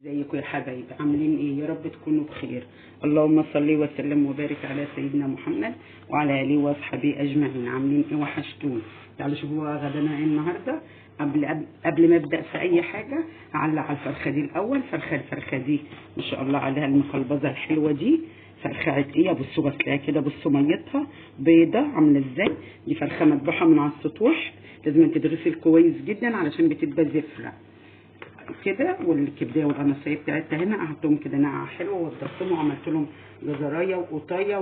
ازيكم يا حبايبي؟ عاملين ايه؟ يا رب تكونوا بخير. اللهم صل وسلم وبارك على سيدنا محمد وعلى اله واصحابه اجمعين. عاملين ايه؟ وحشتوني. تعالوا شوفوا غدانا ايه النهارده. قبل ما ابدا في اي حاجه هعلق على الفرخه دي الاول. الفرخه دي ما شاء الله عليها المقلبزه الحلوه دي. فرخه عتقيه، بصوا غسلاها كده، بصوا ميتها بيضه عامله ازاي. دي فرخه مذبوحه من على السطوح، لازم تتغسل كويس جدا علشان بتبقى زفره كده. والكبديه والقناصيه بتاعتها هنا قعدتهم كده نقعه حلوه ووضبتهم وعملت لهم جزرايه وقطايه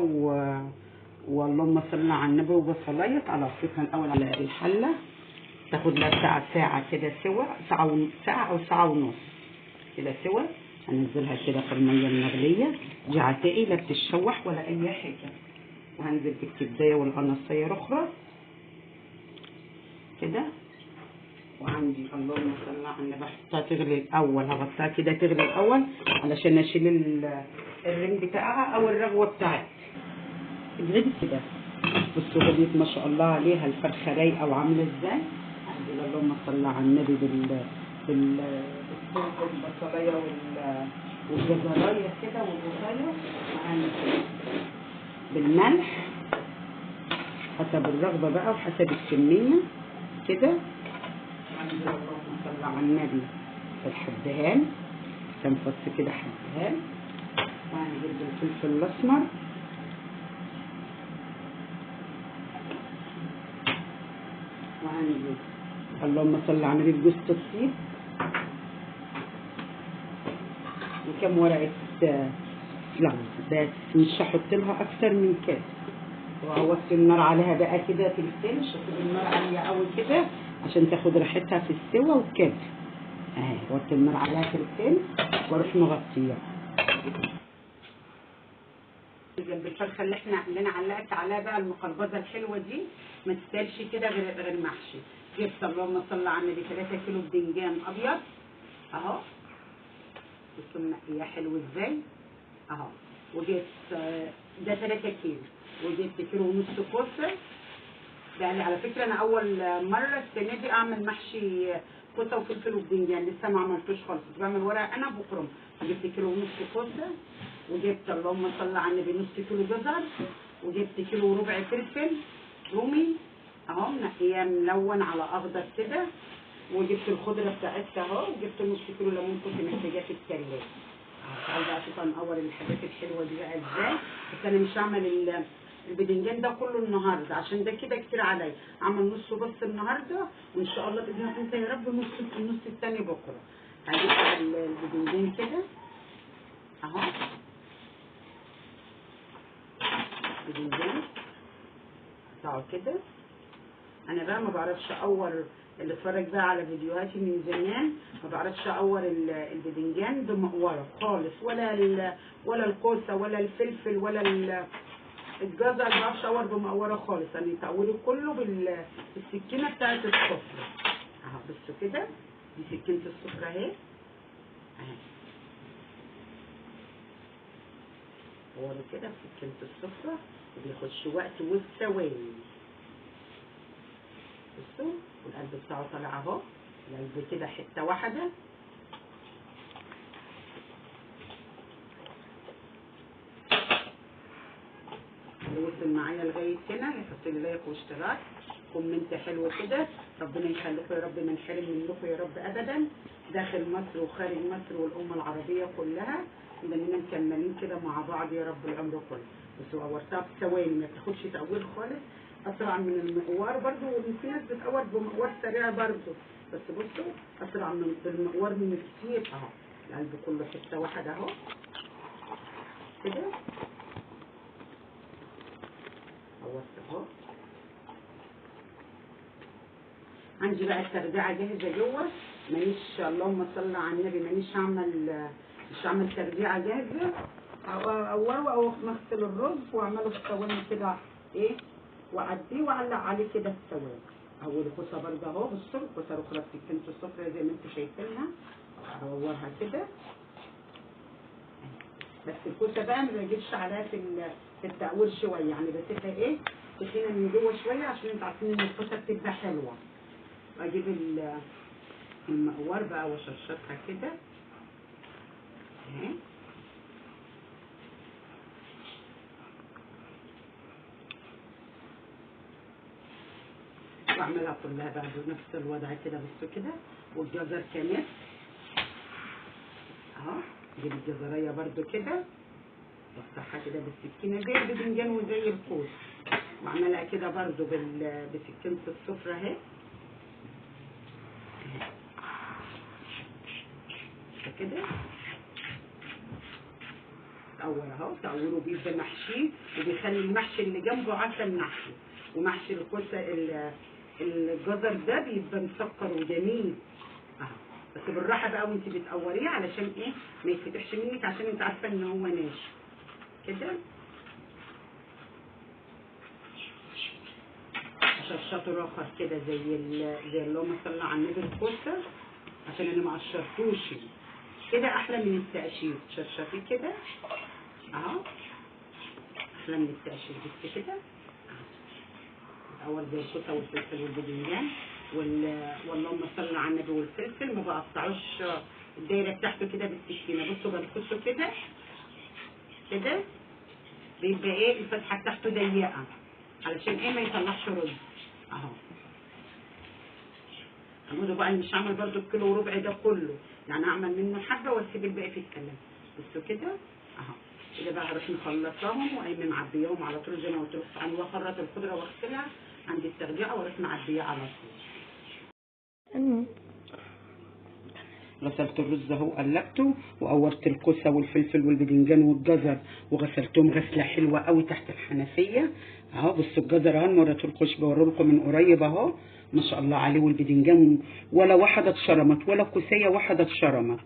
واللهم صل على النبي وبصلايه. على الاول على الحله، تاخد لها ساعه كده سوا، ساعه او ساعه ونص كده سوا. هنزلها كده في الميه المغليه دي عتاقي، لا بتتشوح ولا اي حاجه. وهنزل بالكبديه والقناصيه الاخرى كده. وعندي اللهم صل على النبي بحطها تغلي الاول، هغطيها كده تغلي الاول علشان اشيل الريم بتاعها او الرغوه بتاعتها. الغدي كده بصوا غديت ما شاء الله عليها. الفرخه رايقه وعامله ازاي. عندي اللهم صل على النبي بالبصلايه والجزرايه كده والقطايه معانا بالملح حسب الرغبه بقى وحسب الكميه كده. اللهم صل على النبي الحبهان، تنفص كده حبهان. وهنجيب الفلفل الاسمر وهنجيب اللهم صل على النبي جوز الطيب وكم ورقه لوز، بس مش هحط لها اكتر من كده. وهوطي النار عليها بقى كده تلتين، مش هسيب النار عاليه قوي كده عشان تاخد راحتها في السوا وكده. اهي وطي النار عليها تلتين واروح مغطيها. جنب الفرخه اللي انا علقت عليها بقى المقلبزه الحلوه دي، ما تستاهلش كده غير محشي. جبت اللهم صل على النبي 3 كيلو بدنجان ابيض اهو، بصوا منقيه حلو ازاي اهو. وجبت ده 3 كيلو، وجبت كيلو ونص كوسه. يعني على فكره انا اول مره السنه دي اعمل محشي كوسه وفلفل وبدنجان، لسه ما عملتوش خالص، كنت بعمل ورق انا بكرم. جبت كيلو ونص كوسه، وجبت اللهم صل على النبي نص كيلو جزر، وجبت كيلو وربع فلفل رومي اهو منقيه ملون على اخضر كده، وجبت الخضره بتاعتها اهو، وجبت نص كيلو ليمون كنت محتاجاه في الثلاجه. تعالوا بقى اشوف انقور الحاجات الحلوه دي بقى ازاي. بس انا مش هعمل البدنجان ده كله النهارده عشان ده كده كتير عليا. اعمل نصه بس النهارده، وان شاء الله باذن الله انت يا رب النص الثاني بكره. هجيب البدنجان كده اهو، بدنجان اقطعه كده. انا بقى ما بعرفش اقور، اللي اتفرج بقى على فيديوهاتي من زمان ما بعرفش اقور البدنجان بمقوره خالص، ولا الكوسه ولا الفلفل ولا الجزر، ما بعرفش اقور بمقوره خالص. انا تقوري كله بالسكينه بتاعت السفره اهو. بصوا كده دي سكينه السفره اهي اهي، قوري كده بسكينه السفره ما بياخدش وقت والثواني. بصوا والقلب بتاعه طالع اهو، القلب كده حته واحده. اللي وصل معايا لغايه هنا يحط لي لايك واشتراك كومنت حلو كده. ربنا يخليكم يا رب، ما نحرم منكم يا رب ابدا، داخل مصر وخارج مصر والامه العربيه كلها، اننا مكملين كده مع بعض يا رب العمر كله. بس قورتها في ثواني، ما بتاخدش تقوير خالص، اسرع من المقوار برضو. وفي ناس بتقور بمقوار سريع برضو، بس بصوا اسرع من بالمقوار من كتير اهو. القلب كله حته واحده اهو كده، قورت اهو. عندي بقى التربيعه جاهزه جوه، مانيش اللهم صل على النبي مانيش هعمل تربيعه جاهزه. اقوره او اغسل الرز واعمله في ثواني كده ايه، واعديه واعلق عليه كده في ثواني. اول الكوسه برده اهو، بصوا الكوسه الاخرى بسكينه السفره زي ما انتم شايفينها، ادورها كده. بس الكوسه بقى ما بجيبش عليها في التقوير شويه، يعني بسيبها ايه تخينه من جوه شويه عشان انتوا عارفين ان الكوسه بتبقى حلوه. اجيب المقوار بقى واشرشرها كده بعملها كلها بقى بنفس الوضع كده. بصوا كده. والجزر كمان اهو، دي الجزريه برده كده بفتحها كده بالسكينه زي الباذنجان وزي القوس، واعملها كده برده بسكينه السفره اهي كده. الاول اهو تقوره بيبقى محشي، وبيخلي المحشي اللي جنبه عسل محشي. ومحشي الكوسه الجزر ده بيبقى مسكر وجميل اهو. بس بالراحه بقى وانت بتقوريه علشان ايه ما يتفتحش منك، عشان انت عارفه ان هو ناشف كده. شطشطه راخر كده زي اللهم صل على النبي الكوسه، عشان انا ما قشرتوش كده. احلى من التقشير. شطشطيه كده اهو، احلى من التقشير. بس كده الاول زي الكوسه والفلفل والباذنجان واللهم صل على النبي والفلفل، ما بقطعوش الدايره بتاعته كده بالسكينه. بصوا بنقصه كده كده، بيبقى ايه الفتحه بتاعته ضيقه علشان ايه ما يطلعش رز اهو. هنقول بقى مش هعمل برده الكيلو وربع ده كله، يعني هعمل منه حبه واسيب الباقي في الكلام. بصوا كده اهو. كده بقى هروح مخلصاهم وقايمه معبياهم على طول زي ما قلت لكم. عن واخرط الخضره واغسلها عند التغذيه واروح معبياه على طول. غسلت الرز اهو قلبته، وقورت الكوسه والفلفل والباذنجان والجزر وغسلتهم غسله حلوه قوي تحت الحنفيه اهو. بصوا الجزر اهو وريته بوريلكم من قريب اهو، ما شاء الله عليه. والباذنجان ولا واحده اتشرمت ولا كوسيه واحده اتشرمت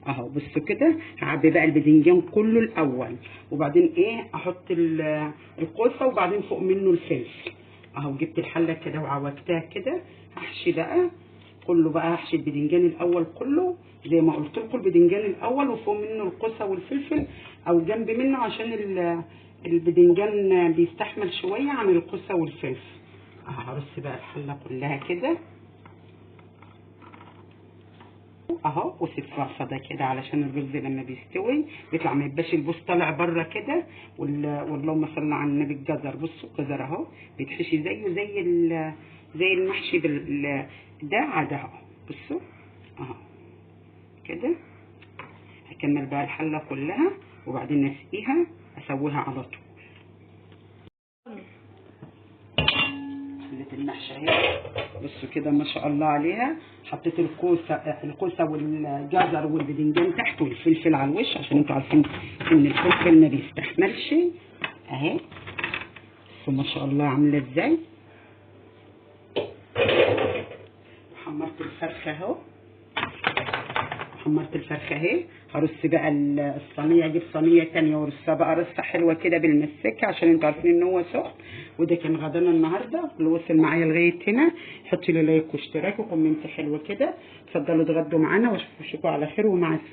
اهو. بصوا كده هعبي بقى الباذنجان كله الاول، وبعدين ايه احط الكوسه، وبعدين فوق منه الفلفل اهو. جبت الحله كده وعوجتها كده. هحشي بقى كله بقى، هحشي الباذنجان الاول كله زي ما قلت لكم. الباذنجان الاول وفوق منه الكوسه والفلفل، او جنب منه عشان الباذنجان بيستحمل شويه عن الكوسه والفلفل اهو. هرص بقى الحله كلها كده اهو، واسيب فضه كده علشان الرز لما بيستوي بيطلع ما يبقاش البوس طالع بره كده. واللهم صل على النبي الجزر. بصوا الجزر اهو بيتحشي زيه زي المحشي ده عادة اهو. بصوا اهو كده. هكمل بقى الحله كلها وبعدين اسقيها اسويها على طول. حله المحشي اهي بصوا كده ما شاء الله عليها. حطيت الكوسه والجزر والباذنجان تحت، والفلفل على الوش عشان انتوا عارفين ان الفلفل ما بيستحملش اهي. بصوا ما شاء الله عامله ازاي. حمرت الفرخه اهو، حمرت الفرخه اهي. هرص بقى الصينيه، اجيب صينيه ثانيه وارصها بقى رصه حلوه كده بالمسكه عشان انتوا عارفين ان هو سخن. وده كان غدانا النهارده. اللي وصل معايا لغايه هنا حطي لي لايك واشتراك وكومنت حلو كده. اتفضلوا اتغدوا معانا واشوفكم على خير ومع السلامه.